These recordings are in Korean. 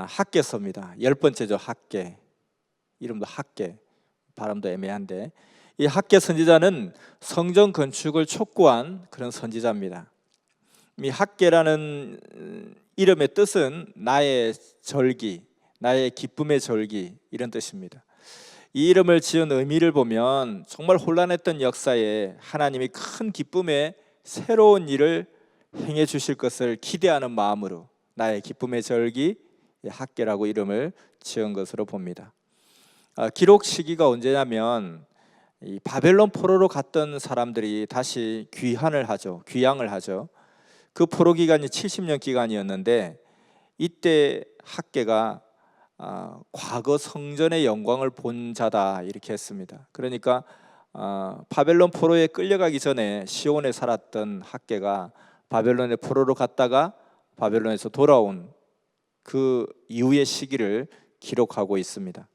학개서입니다. 10번째죠. 학개. 이름도 학개. 발음도 애매한데, 이 학개 선지자는 성전 건축을 촉구한 그런 선지자입니다. 이 학개라는 이름의 뜻은 나의 절기, 나의 기쁨의 절기, 이런 뜻입니다. 이 이름을 지은 의미를 보면 정말 혼란했던 역사에 하나님이 큰 기쁨의 새로운 일을 행해 주실 것을 기대하는 마음으로 나의 기쁨의 절기 학개라고 이름을 지은 것으로 봅니다. 기록 시기가 언제냐면 이 바벨론 포로로 갔던 사람들이 다시 귀향을 하죠. 그 포로 기간이 70년 기간이었는데, 이때 학개가 과거 성전의 영광을 본 자다 이렇게 했습니다. 그러니까 바벨론 포로에 끌려가기 전에 시온에 살았던 학개가 바벨론의 포로로 갔다가 바벨론에서 돌아온 그 이후의 시기를 기록하고 있습니다.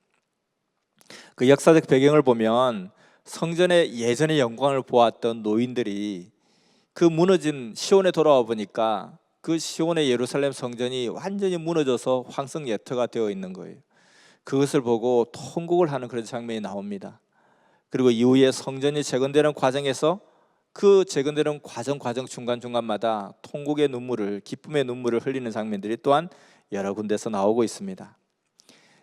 그 역사적 배경을 보면 성전의 예전의 영광을 보았던 노인들이 그 무너진 시온에 돌아와 보니까 그 시온의 예루살렘 성전이 완전히 무너져서 황성예터가 되어 있는 거예요. 그것을 보고 통곡을 하는 그런 장면이 나옵니다. 그리고 이후에 성전이 재건되는 과정에서 그 재건되는 과정 중간중간마다 통곡의 눈물을, 기쁨의 눈물을 흘리는 장면들이 또한 여러 군데서 나오고 있습니다.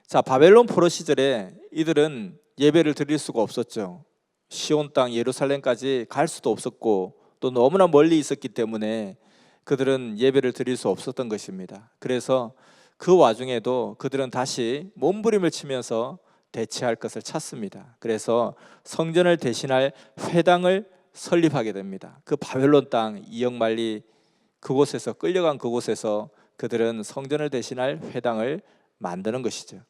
자, 바벨론 포로 시절에 이들은 예배를 드릴 수가 없었죠. 시온 땅 예루살렘까지 갈 수도 없었고 또 너무나 멀리 있었기 때문에 그들은 예배를 드릴 수 없었던 것입니다. 그래서 그 와중에도 그들은 다시 몸부림을 치면서 대체할 것을 찾습니다. 그래서 성전을 대신할 회당을 설립하게 됩니다. 그 바벨론 땅 이역만리 그곳에서 끌려간 그곳에서 그들은 성전을 대신할 회당을 만드는 것이죠.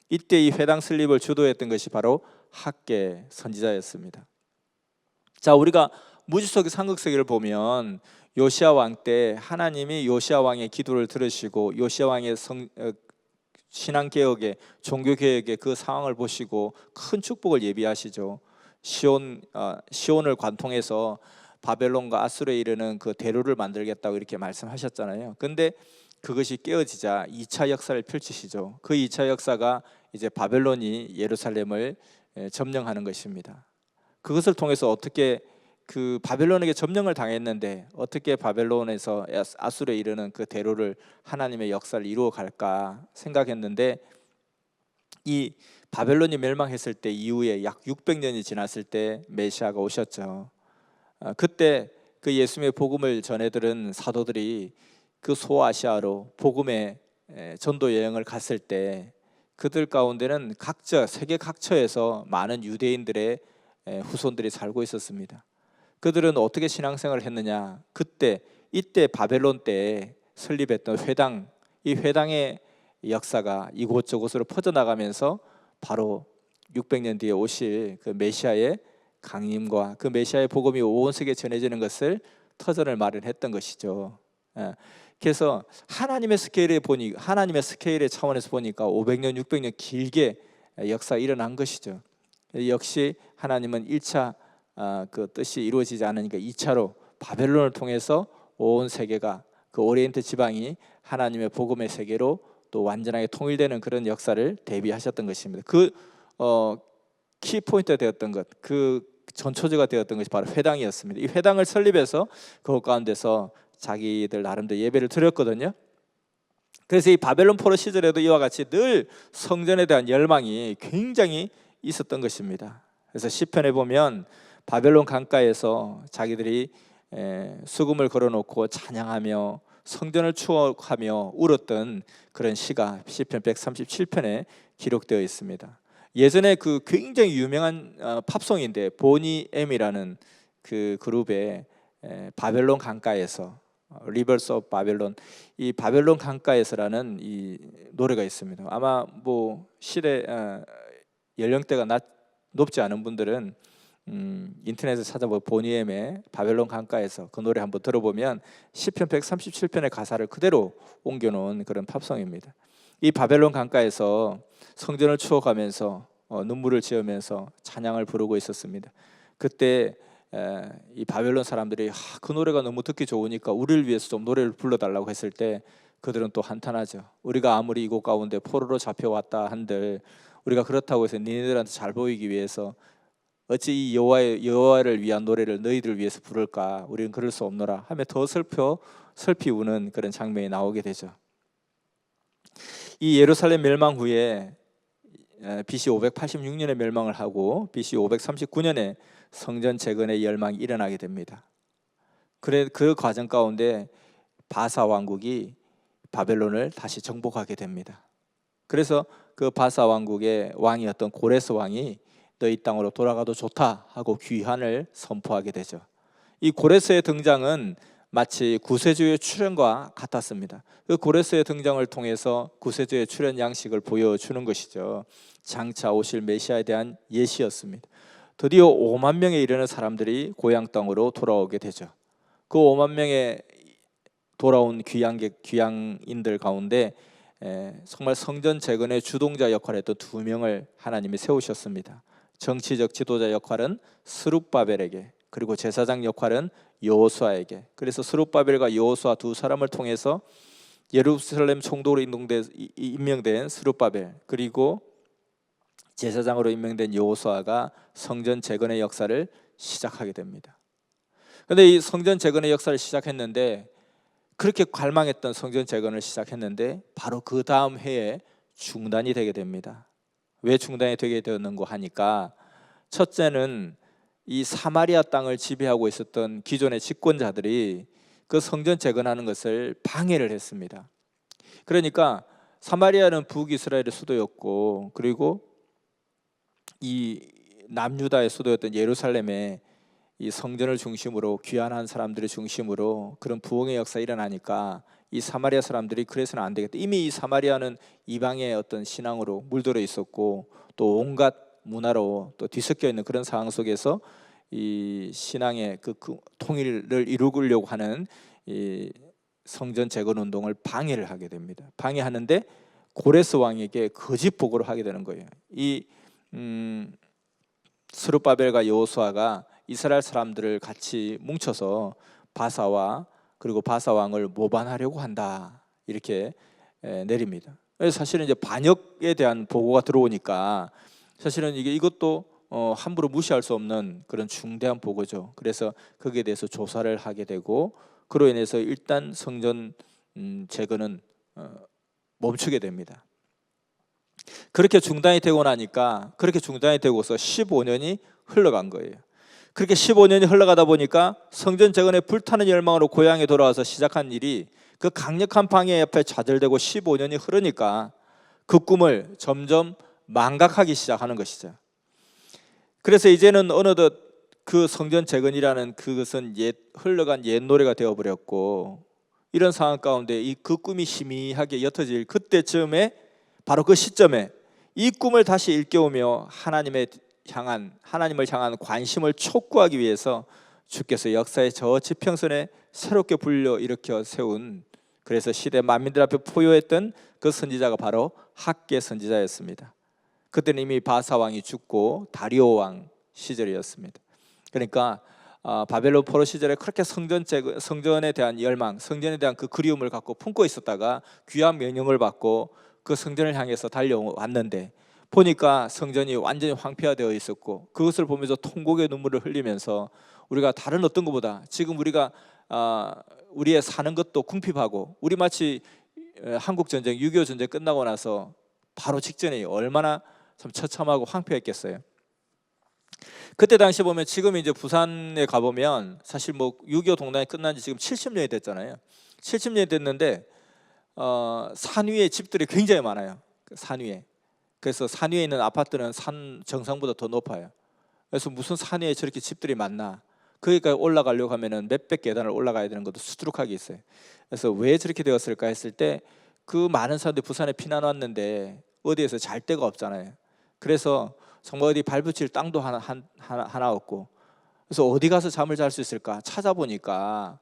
이때 이 회당 설립을 주도했던 것이 바로 학개 선지자였습니다. 자, 우리가 무지서기 삼국서기를 보면 요시야 왕 때 하나님이 요시야 왕의 기도를 들으시고 요시야 왕의 신앙개혁의 종교개혁의 그 상황을 보시고 큰 축복을 예비하시죠. 시온을 관통해서 바벨론과 아수르에 이르는 그 대로를 만들겠다고 이렇게 말씀하셨잖아요. 근데 그것이 깨어지자 2차 역사를 펼치시죠. 그 2차 역사가 이제 바벨론이 예루살렘을 점령하는 것입니다. 그것을 통해서 어떻게 그 바벨론에게 점령을 당했는데 어떻게 바벨론에서 아수르에 이르는 그 대로를 하나님의 역사를 이루어 갈까 생각했는데, 이 바벨론이 멸망했을 때 이후에 약 600년이 지났을 때 메시아가 오셨죠. 그때 그 예수님의 복음을 전해 들은 사도들이 그 소아시아로 복음의 전도 여행을 갔을 때 그들 가운데는 각자 세계 각처에서 많은 유대인들의 후손들이 살고 있었습니다. 그들은 어떻게 신앙생활을 했느냐? 이때 바벨론 때 설립했던 회당, 이 회당의 역사가 이곳저곳으로 퍼져나가면서 바로 600년 뒤에 오실 그 메시아의 강림과 그 메시아의 복음이 온 세계에 전해지는 것을 터전을 마련했던 것이죠. 그래서 하나님의 스케일의 차원에서 보니까 500년, 600년 길게 역사가 일어난 것이죠. 역시 하나님은 1차 그 뜻이 이루어지지 않으니까 2차로 바벨론을 통해서 온 세계가, 그 오리엔트 지방이 하나님의 복음의 세계로 또 완전하게 통일되는 그런 역사를 대비하셨던 것입니다. 그 키포인트가 되었던 것, 그 전초제가 되었던 것이 바로 회당이었습니다. 이 회당을 설립해서 그곳 가운데서 자기들 나름대로 예배를 드렸거든요. 그래서 이 바벨론 포로 시절에도 이와 같이 늘 성전에 대한 열망이 굉장히 있었던 것입니다. 그래서 시편에 보면 바벨론 강가에서 자기들이 수금을 걸어놓고 찬양하며 성전을 추억하며 울었던 그런 시가 시편 137편에 기록되어 있습니다. 예전에 그 굉장히 유명한 팝송인데 보니 M이라는 그 그룹의 바벨론 강가에서, 리버스 오브 바벨론, 이 바벨론 강가에서라는 이 노래가 있습니다. 아마 뭐 연령대가 높지 않은 분들은 인터넷에 찾아보고 보니엠의 바벨론 강가에서 그 노래 한번 들어보면 시편 137편의 가사를 그대로 옮겨놓은 그런 팝송입니다. 이 바벨론 강가에서 성전을 추억하면서 눈물을 지으면서 찬양을 부르고 있었습니다. 그때 이 바벨론 사람들이 그 노래가 너무 듣기 좋으니까 우리를 위해서 좀 노래를 불러달라고 했을 때 그들은 또 한탄하죠. 우리가 아무리 이곳 가운데 포로로 잡혀왔다 한들 우리가 그렇다고 해서 니네들한테 잘 보이기 위해서 어찌 이 여호와를 위한 노래를 너희들 위해서 부를까? 우리는 그럴 수 없노라 하며 더 슬피 우는 그런 장면이 나오게 되죠. 이 예루살렘 멸망 후에 BC 586년에 멸망을 하고 BC 539년에 성전 재건의 열망이 일어나게 됩니다. 그 과정 가운데 바사 왕국이 바벨론을 다시 정복하게 됩니다. 그래서 그 바사 왕국의 왕이었던 고레스 왕이 너희 땅으로 돌아가도 좋다 하고 귀환을 선포하게 되죠. 이 고레스의 등장은 마치 구세주의 출현과 같았습니다. 그 고레스의 등장을 통해서 구세주의 출현 양식을 보여주는 것이죠. 장차 오실 메시아에 대한 예시였습니다. 드디어 5만 명에 이르는 사람들이 고향 땅으로 돌아오게 되죠. 그 5만 명의 돌아온 귀향인들 가운데 정말 성전 재건의 주동자 역할을 했던 2명을 하나님이 세우셨습니다. 정치적 지도자 역할은 스룹바벨에게, 그리고 제사장 역할은 여호수아에게. 그래서 스룹바벨과 여호수아 두 사람을 통해서 예루살렘 총독으로 임명된 스룹바벨, 그리고 제사장으로 임명된 여호수아가 성전 재건의 역사를 시작하게 됩니다. 그런데 이 성전 재건의 역사를 시작했는데, 그렇게 갈망했던 성전 재건을 시작했는데 바로 그 다음 해에 중단이 되게 됩니다. 왜 중단이 되게 되었는고 하니까, 첫째는 이 사마리아 땅을 지배하고 있었던 기존의 집권자들이 그 성전 재건하는 것을 방해를 했습니다. 그러니까 사마리아는 북이스라엘의 수도였고, 그리고 이 남유다의 수도였던 예루살렘에 이 성전을 중심으로 귀환한 사람들을 중심으로 그런 부흥의 역사가 일어나니까 이 사마리아 사람들이 그래서는 안 되겠다. 이미 이 사마리아는 이방의 어떤 신앙으로 물들어 있었고 또 온갖 문화로 또 뒤섞여 있는 그런 상황 속에서 이 신앙의 그 통일을 이루려고 하는 이 성전 재건 운동을 방해를 하게 됩니다. 방해하는데 고레스 왕에게 거짓 보고를 하게 되는 거예요. 이 스룹바벨과 여호수아가 이스라엘 사람들을 같이 뭉쳐서 바사와 그리고 바사 왕을 모반하려고 한다, 이렇게 내립니다. 사실은 이제 반역에 대한 보고가 들어오니까 사실은 이것도 함부로 무시할 수 없는 그런 중대한 보고죠. 그래서 거기에 대해서 조사를 하게 되고, 그로 인해서 일단 성전 재건은 멈추게 됩니다. 그렇게 중단이 되고 나니까, 그렇게 중단이 되고서 15년이 흘러간 거예요. 그렇게 15년이 흘러가다 보니까 성전 재건에 불타는 열망으로 고향에 돌아와서 시작한 일이 그 강력한 방해 옆에 좌절되고 15년이 흐르니까 그 꿈을 점점 망각하기 시작하는 것이죠. 그래서 이제는 어느덧 그 성전 재건이라는 그것은 흘러간 옛 노래가 되어버렸고, 이런 상황 가운데 그 꿈이 희미하게 옅어질 그때쯤에, 바로 그 시점에 이 꿈을 다시 일깨우며 하나님을 향한 관심을 촉구하기 위해서 주께서 역사의 저 지평선에 새롭게 불러일으켜 세운, 그래서 시대 만민들 앞에 포효했던 그 선지자가 바로 학개 선지자였습니다. 그때는 이미 바사 왕이 죽고 다리오 왕 시절이었습니다. 그러니까 바벨론 포로 시절에 그렇게 성전에 대한 열망, 성전에 대한 그 그리움을 갖고 품고 있었다가 귀한 명령을 받고 그 성전을 향해서 달려왔는데 보니까 성전이 완전히 황폐화되어 있었고, 그것을 보면서 통곡의 눈물을 흘리면서 우리가 다른 어떤 것보다 지금 우리가 우리의 사는 것도 궁핍하고, 우리 마치 한국전쟁 6.25 전쟁 끝나고 나서 바로 직전에 얼마나 참 처참하고 황폐했겠어요. 그때 당시 보면, 지금 이제 부산에 가보면 사실 뭐 6.25 동단이 끝난 지 지금 70년이 됐잖아요. 70년이 됐는데 산 위에 집들이 굉장히 많아요. 산 위에. 그래서 산 위에 있는 아파트는 산 정상보다 더 높아요. 그래서 무슨 산 위에 저렇게 집들이 많나, 거기까지 올라가려고 하면은 몇백 계단을 올라가야 되는 것도 수두룩하게 있어요. 그래서 왜 저렇게 되었을까 했을 때, 그 많은 사람들이 부산에 피난 왔는데 어디에서 잘 데가 없잖아요. 그래서 정말 어디 발붙일 땅도 하나 없고, 그래서 어디 가서 잠을 잘 수 있을까 찾아보니까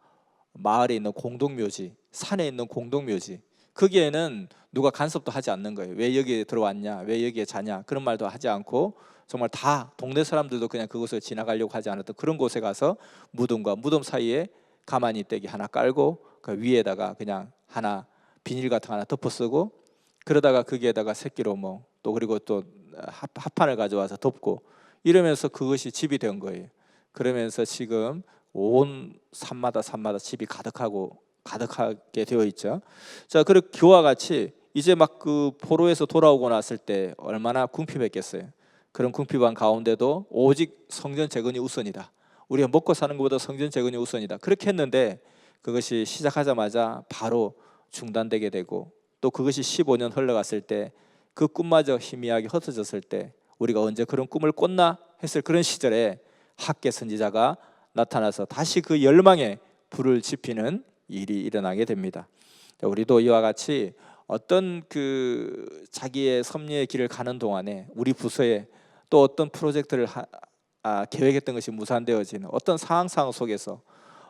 마을에 있는 공동묘지, 산에 있는 공동묘지, 거기에는 누가 간섭도 하지 않는 거예요. 왜 여기에 들어왔냐, 왜 여기에 자냐, 그런 말도 하지 않고, 정말 다 동네 사람들도 그냥 그곳을 지나가려고 하지 않았던 그런 곳에 가서 무덤과 무덤 사이에 가만히 떼기 하나 깔고 그 위에다가 그냥 하나 비닐 같은 거 하나 덮어 쓰고, 그러다가 거기에다가 새끼로 또 그리고 또 합판을 가져와서 덮고, 이러면서 그것이 집이 된 거예요. 그러면서 지금 온 산마다 집이 가득하게 되어 있죠. 자, 그리고 그와 같이 이제 막 그 포로에서 돌아오고 났을 때 얼마나 궁핍했겠어요. 그런 궁핍한 가운데도 오직 성전 재건이 우선이다. 우리가 먹고 사는 것보다 성전 재건이 우선이다. 그렇게 했는데 그것이 시작하자마자 바로 중단되게 되고, 또 그것이 15년 흘러갔을 때 그 꿈마저 희미하게 흩어졌을 때 우리가 언제 그런 꿈을 꿨나 했을 그런 시절에 학개 선지자가 나타나서 다시 그 열망에 불을 지피는 일이 일어나게 됩니다. 우리도 이와 같이 어떤 그 자기의 섭리의 길을 가는 동안에 우리 부서에 또 어떤 프로젝트를 계획했던 것이 무산되어지는 어떤 상황 속에서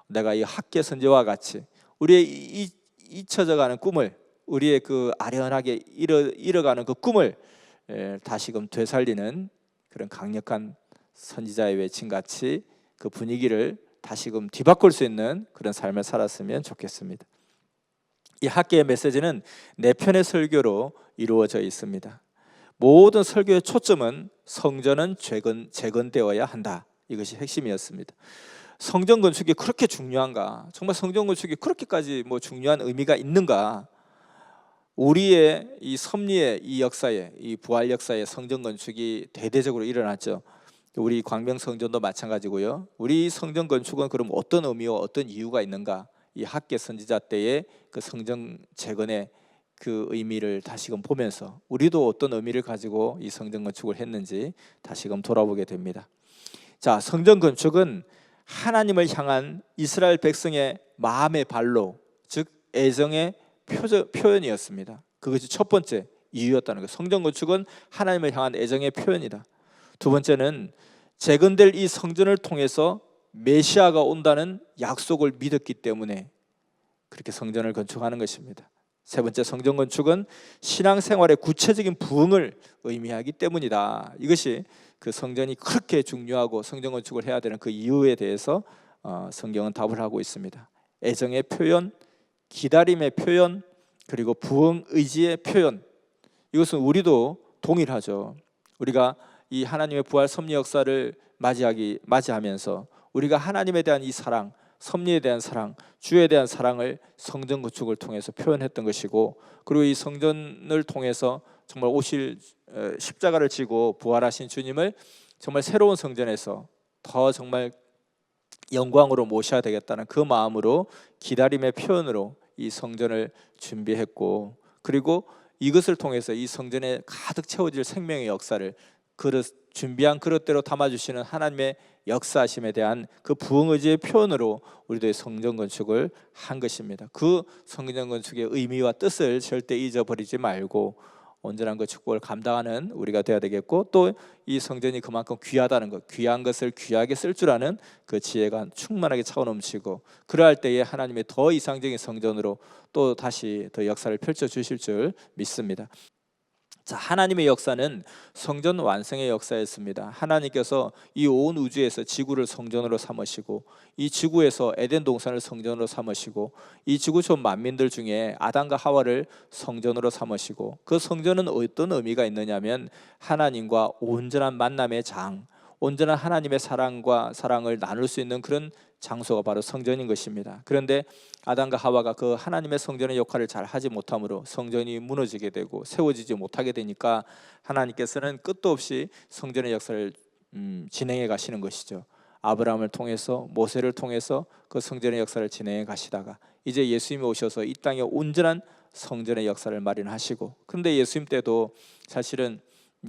내가 이 학개 선지와 같이 우리의 잊혀져가는 꿈을, 우리의 그 아련하게 잃어가는 그 꿈을 다시금 되살리는 그런 강력한 선지자의 외침같이 그 분위기를 다시금 뒤바꿀 수 있는 그런 삶을 살았으면 좋겠습니다. 이 학개의 메시지는 네 편의 설교로 이루어져 있습니다. 모든 설교의 초점은 성전은 재건되어야 한다. 이것이 핵심이었습니다. 성전 건축이 그렇게 중요한가? 정말 성전 건축이 그렇게까지 중요한 의미가 있는가? 우리의 이 섭리의 이 역사에, 이 부활 역사에 성전 건축이 대대적으로 일어났죠. 우리 광명 성전도 마찬가지고요. 우리 성전 건축은 그럼 어떤 의미와 어떤 이유가 있는가? 이 학개 선지자 때의 그 성전 재건의 그 의미를 다시금 보면서 우리도 어떤 의미를 가지고 이 성전 건축을 했는지 다시금 돌아보게 됩니다. 자, 성전 건축은 하나님을 향한 이스라엘 백성의 마음의 발로, 즉 애정의 표현이었습니다. 그것이 첫 번째 이유였다는 거예요. 성전 건축은 하나님을 향한 애정의 표현이다. 두 번째는 재건될 이 성전을 통해서 메시아가 온다는 약속을 믿었기 때문에 그렇게 성전을 건축하는 것입니다. 세 번째, 성전 건축은 신앙생활의 구체적인 부흥을 의미하기 때문이다. 이것이 그 성전이 그렇게 중요하고 성전 건축을 해야 되는 그 이유에 대해서 성경은 답을 하고 있습니다. 애정의 표현, 기다림의 표현, 그리고 부흥 의지의 표현, 이것은 우리도 동일하죠. 우리가 이 하나님의 부활 섭리 역사를 맞이하면서 우리가 하나님에 대한 이 사랑, 섭리에 대한 사랑, 주에 대한 사랑을 성전 건축을 통해서 표현했던 것이고, 그리고 이 성전을 통해서 정말 오실 십자가를 지고 부활하신 주님을 정말 새로운 성전에서 더 정말 영광으로 모셔야 되겠다는 그 마음으로 기다림의 표현으로 이 성전을 준비했고, 그리고 이것을 통해서 이 성전에 가득 채워질 생명의 역사를 준비한 그릇대로 담아주시는 하나님의 역사하심에 대한 그 부흥 의지의 표현으로 우리도 성전 건축을 한 것입니다. 그 성전 건축의 의미와 뜻을 절대 잊어버리지 말고 온전한 그 축복을 감당하는 우리가 되어야 되겠고, 또 이 성전이 그만큼 귀하다는 것, 귀한 것을 귀하게 쓸 줄 아는 그 지혜가 충만하게 차고 넘치고, 그러할 때에 하나님의 더 이상적인 성전으로 또 다시 더 역사를 펼쳐 주실 줄 믿습니다. 자, 하나님의 역사는 성전 완성의 역사였습니다. 하나님께서 이 온 우주에서 지구를 성전으로 삼으시고, 이 지구에서 에덴 동산을 성전으로 삼으시고, 이 지구촌 만민들 중에 아담과 하와를 성전으로 삼으시고, 그 성전은 어떤 의미가 있느냐면 하나님과 온전한 만남의 장, 온전한 하나님의 사랑을 나눌 수 있는 그런 장소가 바로 성전인 것입니다. 그런데 아담과 하와가 그 하나님의 성전의 역할을 잘 하지 못함으로 성전이 무너지게 되고 세워지지 못하게 되니까 하나님께서는 끝도 없이 성전의 역사를 진행해 가시는 것이죠. 아브라함을 통해서, 모세를 통해서 그 성전의 역사를 진행해 가시다가 이제 예수님이 오셔서 이 땅에 온전한 성전의 역사를 마련하시고, 그런데 예수님 때도 사실은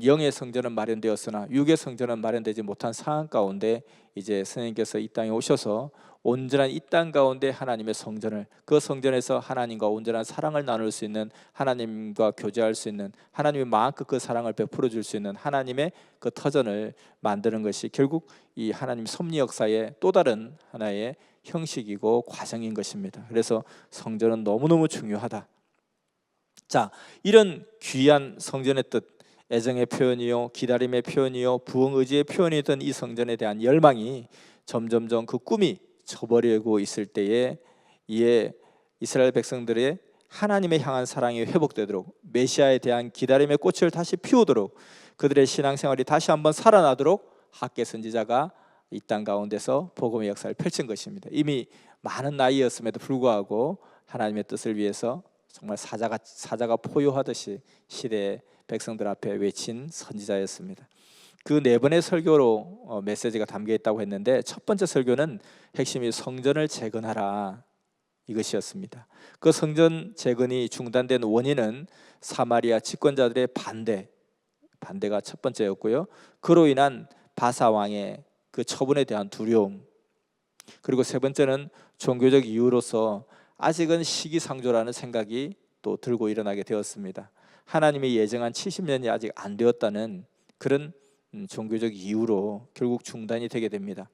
영의 성전은 마련되었으나 육의 성전은 마련되지 못한 상황 가운데 이제 선생님께서 이 땅에 오셔서 온전한 이 땅 가운데 하나님의 성전을, 그 성전에서 하나님과 온전한 사랑을 나눌 수 있는, 하나님과 교제할 수 있는, 하나님의 마음껏 그 사랑을 베풀어 줄 수 있는 하나님의 그 터전을 만드는 것이 결국 이 하나님 섭리 역사의 또 다른 하나의 형식이고 과정인 것입니다. 그래서 성전은 너무너무 중요하다. 자, 이런 귀한 성전의 뜻, 애정의 표현이요, 기다림의 표현이요, 부흥 의지의 표현이던 이 성전에 대한 열망이 점점점 그 꿈이 저버리고 있을 때에 이에 이스라엘 백성들의 하나님의 향한 사랑이 회복되도록, 메시아에 대한 기다림의 꽃을 다시 피우도록, 그들의 신앙생활이 다시 한번 살아나도록 학개 선지자가 이 땅 가운데서 복음의 역사를 펼친 것입니다. 이미 많은 나이였음에도 불구하고 하나님의 뜻을 위해서 정말 사자가 포효하듯이 시대의 백성들 앞에 외친 선지자였습니다. 그 네 번의 설교로 메시지가 담겨 있다고 했는데, 첫 번째 설교는 핵심이 성전을 재건하라 이것이었습니다. 그 성전 재건이 중단된 원인은 사마리아 집권자들의 반대가 첫 번째였고요. 그로 인한 바사 왕의 그 처분에 대한 두려움, 그리고 세 번째는 종교적 이유로서 아직은 시기상조라는 생각이 또 들고 일어나게 되었습니다. 하나님이 예정한 70년이 아직 안 되었다는 그런 종교적 이유로 결국 중단이 되게 됩니다.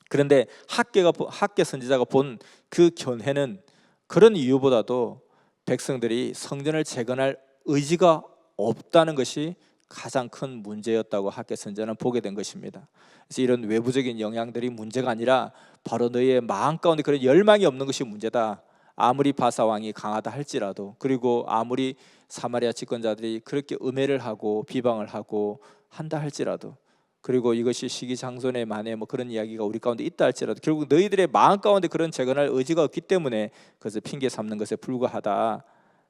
그런데 학개 선지자가 본 그 견해는 그런 이유보다도 백성들이 성전을 재건할 의지가 없다는 것이 가장 큰 문제였다고 학개 선지자는 보게 된 것입니다. 그래서 이런 외부적인 영향들이 문제가 아니라 바로 너희의 마음 가운데 그런 열망이 없는 것이 문제다. 아무리 바사 왕이 강하다 할지라도, 그리고 아무리 사마리아 집권자들이 그렇게 음해를 하고 비방을 하고 한다 할지라도, 그리고 이것이 시기상손에 만에 그런 이야기가 우리 가운데 있다 할지라도 결국 너희들의 마음 가운데 그런 재건할 의지가 없기 때문에 그것을 핑계 삼는 것에 불과하다.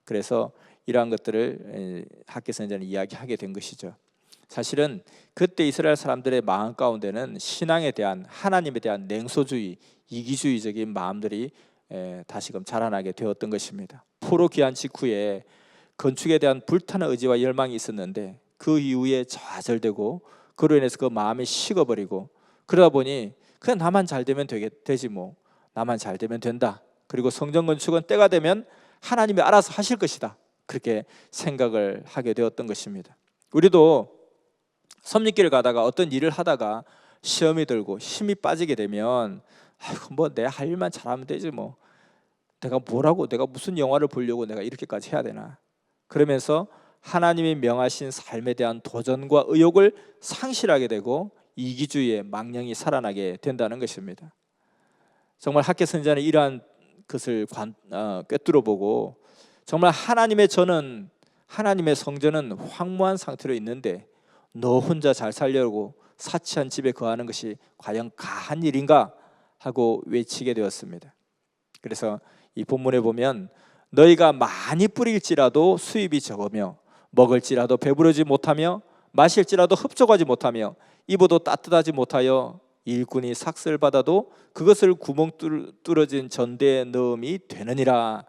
그래서 이러한 것들을 학개 선지자는 이야기하게 된 것이죠. 사실은 그때 이스라엘 사람들의 마음 가운데는 신앙에 대한, 하나님에 대한 냉소주의, 이기주의적인 마음들이 다시금 자라나게 되었던 것입니다. 포로 귀환 직후에 건축에 대한 불타는 의지와 열망이 있었는데 그 이후에 좌절되고 그로 인해서 그 마음이 식어버리고, 그러다 보니 그냥 나만 잘 되면 되지 뭐, 나만 잘 되면 된다, 그리고 성전 건축은 때가 되면 하나님이 알아서 하실 것이다, 그렇게 생각을 하게 되었던 것입니다. 우리도 섭리길을 가다가 어떤 일을 하다가 시험이 들고 힘이 빠지게 되면 뭐 내 할 일만 잘하면 되지 뭐, 내가 무슨 영화를 보려고 내가 이렇게까지 해야 되나, 그러면서 하나님이 명하신 삶에 대한 도전과 의욕을 상실하게 되고 이기주의의 망령이 살아나게 된다는 것입니다. 정말 학개 선지자는 이러한 것을 꿰뚫어 보고, 정말 하나님의 성전은 황무한 상태로 있는데 너 혼자 잘 살려고 사치한 집에 거하는 것이 과연 가한 일인가 하고 외치게 되었습니다. 그래서 이 본문에 보면 너희가 많이 뿌릴지라도 수입이 적으며 먹을지라도 배부르지 못하며 마실지라도 흡족하지 못하며 입어도 따뜻하지 못하여 일꾼이 삭슬 받아도 그것을 구멍 뚫어진 전대에 넣음이 되느니라.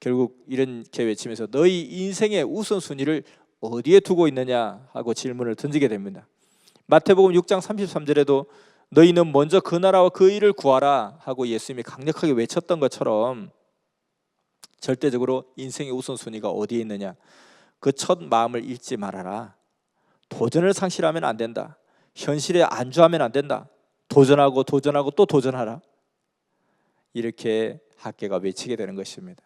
결국 이렇게 외치면서 너희 인생의 우선순위를 어디에 두고 있느냐 하고 질문을 던지게 됩니다. 마태복음 6장 33절에도 너희는 먼저 그 나라와 그 일을 구하라 하고 예수님이 강력하게 외쳤던 것처럼 절대적으로 인생의 우선순위가 어디에 있느냐, 그 첫 마음을 잃지 말아라. 도전을 상실하면 안 된다. 현실에 안주하면 안 된다. 도전하고 또 도전하라. 이렇게 학개가 외치게 되는 것입니다.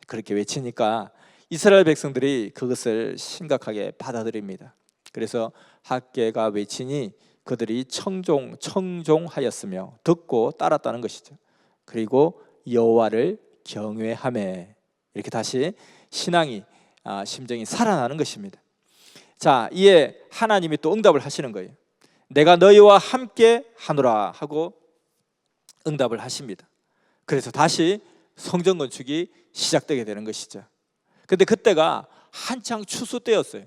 그렇게 외치니까 이스라엘 백성들이 그것을 심각하게 받아들입니다. 그래서 학개가 외치니 그들이 청종하였으며 듣고 따랐다는 것이죠. 그리고 여호와를 경외하매, 이렇게 다시 심정이 살아나는 것입니다. 자, 이에 하나님이 또 응답을 하시는 거예요. 내가 너희와 함께 하노라 하고 응답을 하십니다. 그래서 다시 성전 건축이 시작되게 되는 것이죠. 근데 그때가 한창 추수 때였어요.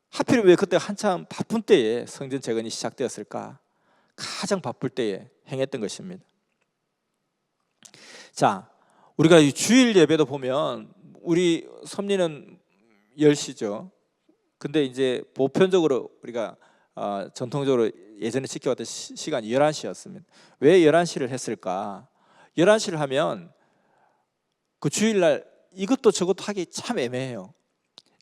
하필 왜 그때 한참 바쁜 때에 성전 재건이 시작되었을까? 가장 바쁠 때에 행했던 것입니다. 자, 우리가 이 주일 예배도 보면 우리 섭리는 10시죠. 근데 이제 보편적으로 우리가 전통적으로 예전에 지켜왔던 시간이 11시였습니다. 왜 11시를 했을까? 11시를 하면 그 주일날 이것도 저것도 하기 참 애매해요.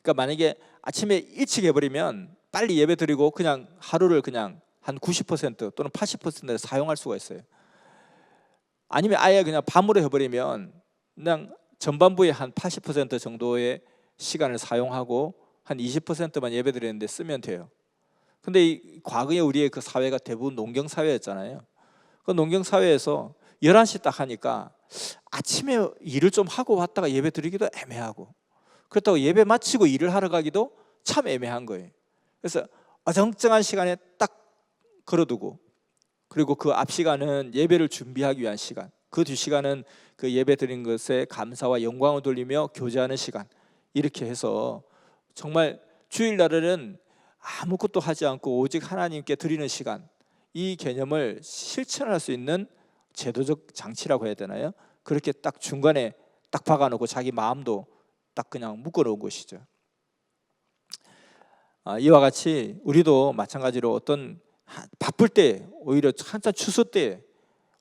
그러니까 만약에 아침에 일찍 해버리면 빨리 예배 드리고 그냥 하루를 그냥 한 90% 또는 80%를 사용할 수가 있어요. 아니면 아예 그냥 밤으로 해버리면 그냥 전반부에 한 80% 정도의 시간을 사용하고 한 20%만 예배 드리는데 쓰면 돼요. 근데 이 과거에 우리의 그 사회가 대부분 농경 사회였잖아요. 그 농경 사회에서 11시 딱 하니까 아침에 일을 좀 하고 왔다가 예배 드리기도 애매하고, 그렇다고 예배 마치고 일을 하러 가기도 참 애매한 거예요. 그래서 어정쩡한 시간에 딱 걸어두고, 그리고 그 앞 시간은 예배를 준비하기 위한 시간, 그 뒤 시간은 그 예배 드린 것에 감사와 영광을 돌리며 교제하는 시간, 이렇게 해서 정말 주일날에는 아무것도 하지 않고 오직 하나님께 드리는 시간, 이 개념을 실천할 수 있는 제도적 장치라고 해야 되나요? 그렇게 딱 중간에 딱 박아놓고 자기 마음도 딱 그냥 묶어놓은 것이죠. 이와 같이 우리도 마찬가지로 어떤 바쁠 때, 오히려 한참 추수 때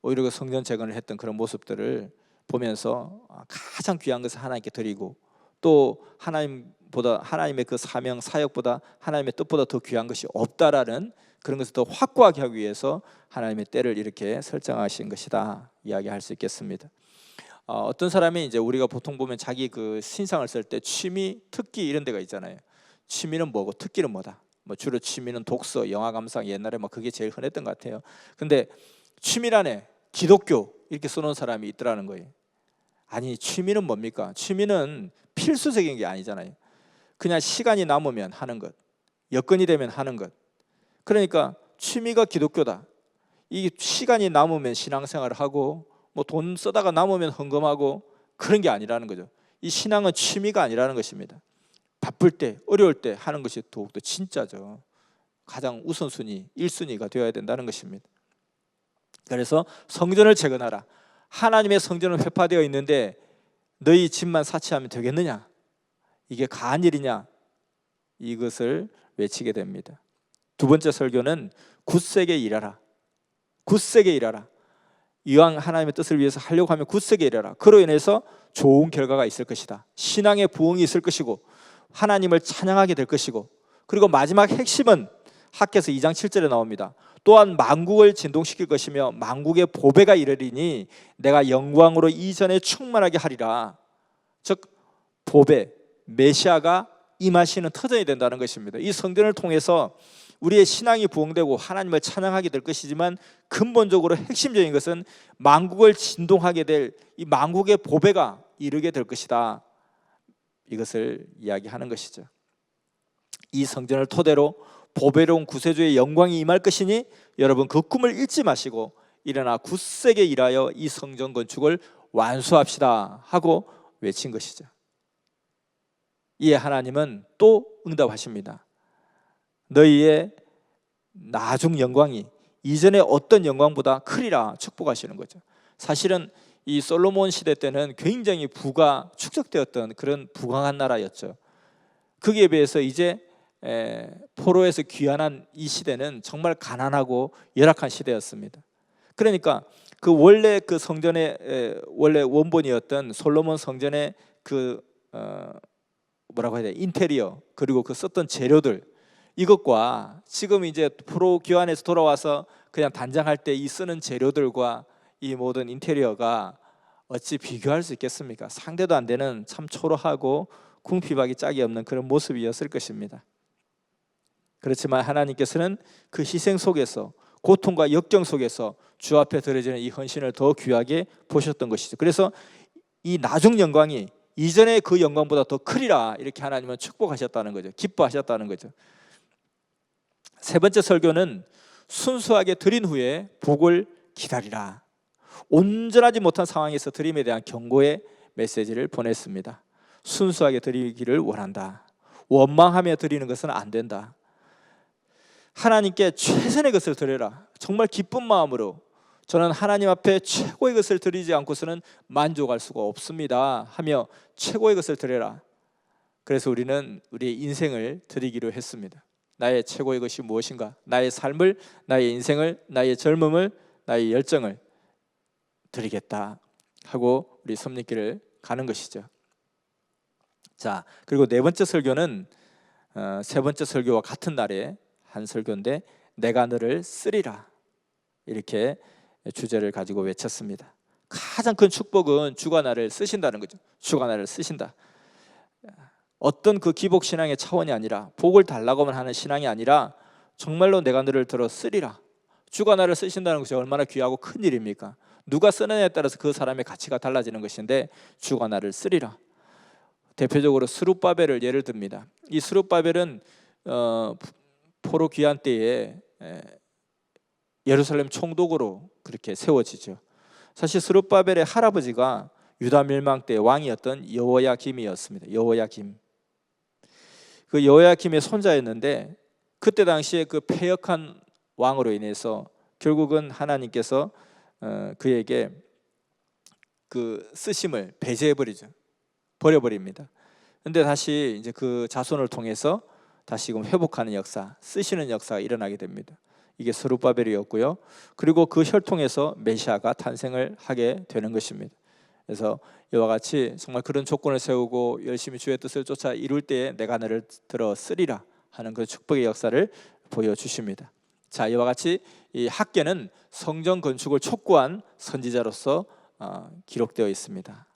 오히려 그 성전 재건을 했던 그런 모습들을 보면서 가장 귀한 것을 하나님께 드리고, 또 하나님보다, 하나님의 그 사명 사역보다 하나님의 뜻보다 더 귀한 것이 없다라는 그런 것을 더 확고하게 하기 위해서 하나님의 때를 이렇게 설정하신 것이다 이야기할 수 있겠습니다. 어떤 사람이 이제 우리가 보통 보면 자기 그 신상을 쓸 때 취미, 특기 이런 데가 있잖아요. 취미는 뭐고 특기는 뭐다. 뭐 주로 취미는 독서, 영화 감상, 옛날에 뭐 그게 제일 흔했던 것 같아요. 근데 취미란에 기독교 이렇게 써놓은 사람이 있더라는 거예요. 아니, 취미는 뭡니까? 취미는 필수적인 게 아니잖아요. 그냥 시간이 남으면 하는 것, 여건이 되면 하는 것. 그러니까 취미가 기독교다. 이 시간이 남으면 신앙생활을 하고, 뭐 돈 쓰다가 남으면 헌금하고, 그런 게 아니라는 거죠. 이 신앙은 취미가 아니라는 것입니다. 바쁠 때, 어려울 때 하는 것이 더욱더 진짜죠. 가장 우선순위, 1순위가 되어야 된다는 것입니다. 그래서 성전을 재건하라. 하나님의 성전은 회파되어 있는데 너희 집만 사치하면 되겠느냐? 이게 가한 일이냐? 이것을 외치게 됩니다. 두 번째 설교는 굳세게 일하라. 굳세게 일하라. 이왕 하나님의 뜻을 위해서 하려고 하면 굳세게 일하라. 그로 인해서 좋은 결과가 있을 것이다. 신앙의 부흥이 있을 것이고, 하나님을 찬양하게 될 것이고, 그리고 마지막 핵심은 학개서 2장 7절에 나옵니다. 또한 만국을 진동시킬 것이며 만국의 보배가 이르리니 내가 영광으로 이전에 충만하게 하리라. 즉 보배, 메시아가 임하시는 터전이 된다는 것입니다. 이 성전을 통해서 우리의 신앙이 부흥되고 하나님을 찬양하게 될 것이지만, 근본적으로 핵심적인 것은 만국을 진동하게 될 이 만국의 보배가 이르게 될 것이다. 이것을 이야기하는 것이죠. 이 성전을 토대로 보배로운 구세주의 영광이 임할 것이니 여러분 그 꿈을 잊지 마시고 일어나 굳세게 일하여 이 성전 건축을 완수합시다 하고 외친 것이죠. 이에 하나님은 또 응답하십니다. 너희의 나중 영광이 이전의 어떤 영광보다 크리라 축복하시는 거죠. 사실은 이 솔로몬 시대 때는 굉장히 부가 축적되었던 그런 부강한 나라였죠. 거기에 비해서 이제 포로에서 귀환한 이 시대는 정말 가난하고 열악한 시대였습니다. 그러니까 그 원래 그 성전의 원래 원본이었던 솔로몬 성전의 그 뭐라고 해야 돼? 인테리어, 그리고 그 썼던 재료들, 이것과 지금 이제 포로 귀환해서 돌아와서 그냥 단장할 때 이 쓰는 재료들과 이 모든 인테리어가 어찌 비교할 수 있겠습니까? 상대도 안 되는 참 초라하고 궁핍하기 짝이 없는 그런 모습이었을 것입니다. 그렇지만 하나님께서는 그 희생 속에서, 고통과 역경 속에서 주 앞에 드려지는 이 헌신을 더 귀하게 보셨던 것이죠. 그래서 이 나중 영광이 이전의 그 영광보다 더 크리라, 이렇게 하나님은 축복하셨다는 거죠. 기뻐하셨다는 거죠. 세 번째 설교는 순수하게 드린 후에 복을 기다리라. 온전하지 못한 상황에서 드림에 대한 경고의 메시지를 보냈습니다. 순수하게 드리기를 원한다. 원망하며 드리는 것은 안 된다. 하나님께 최선의 것을 드려라. 정말 기쁜 마음으로 저는 하나님 앞에 최고의 것을 드리지 않고서는 만족할 수가 없습니다 하며 최고의 것을 드려라. 그래서 우리는 우리의 인생을 드리기로 했습니다. 나의 최고의 것이 무엇인가? 나의 삶을, 나의 인생을, 나의 젊음을, 나의 열정을 드리겠다 하고 우리 섭리길을 가는 것이죠. 자, 그리고 네 번째 설교는 세 번째 설교와 같은 날에 한 설교인데, 내가 너를 쓰리라, 이렇게 주제를 가지고 외쳤습니다. 가장 큰 축복은 주가 나를 쓰신다는 거죠. 주가 나를 쓰신다. 어떤 그 기복 신앙의 차원이 아니라, 복을 달라고만 하는 신앙이 아니라 정말로 내가 너를 들어 쓰리라. 주가 나를 쓰신다는 것이 얼마나 귀하고 큰 일입니까? 누가 쓰느냐에 따라서 그 사람의 가치가 달라지는 것인데 주가 나를 쓰리라. 대표적으로 스룹바벨을 예를 듭니다. 이 스룹바벨은 포로 귀환 때에 예루살렘 총독으로 그렇게 세워지죠. 사실 스룹바벨의 할아버지가 유다 멸망 때 왕이었던 여호야김이었습니다. 여호야김. 그 여호야김의 손자였는데 그때 당시에 그 패역한 왕으로 인해서 결국은 하나님께서 그에게 그 쓰심을 배제해 버립니다. 근데 다시 이제 그 자손을 통해서 다시금 회복하는 역사, 쓰시는 역사가 일어나게 됩니다. 이게 스룹바벨이었고요. 그리고 그 혈통에서 메시아가 탄생을 하게 되는 것입니다. 그래서 이와 같이 정말 그런 조건을 세우고 열심히 주의 뜻을 쫓아 이룰 때에 내가 너를 들어 쓰리라 하는 그 축복의 역사를 보여주십니다. 자, 이와 같이 이 학개는 성전 건축을 촉구한 선지자로서 기록되어 있습니다.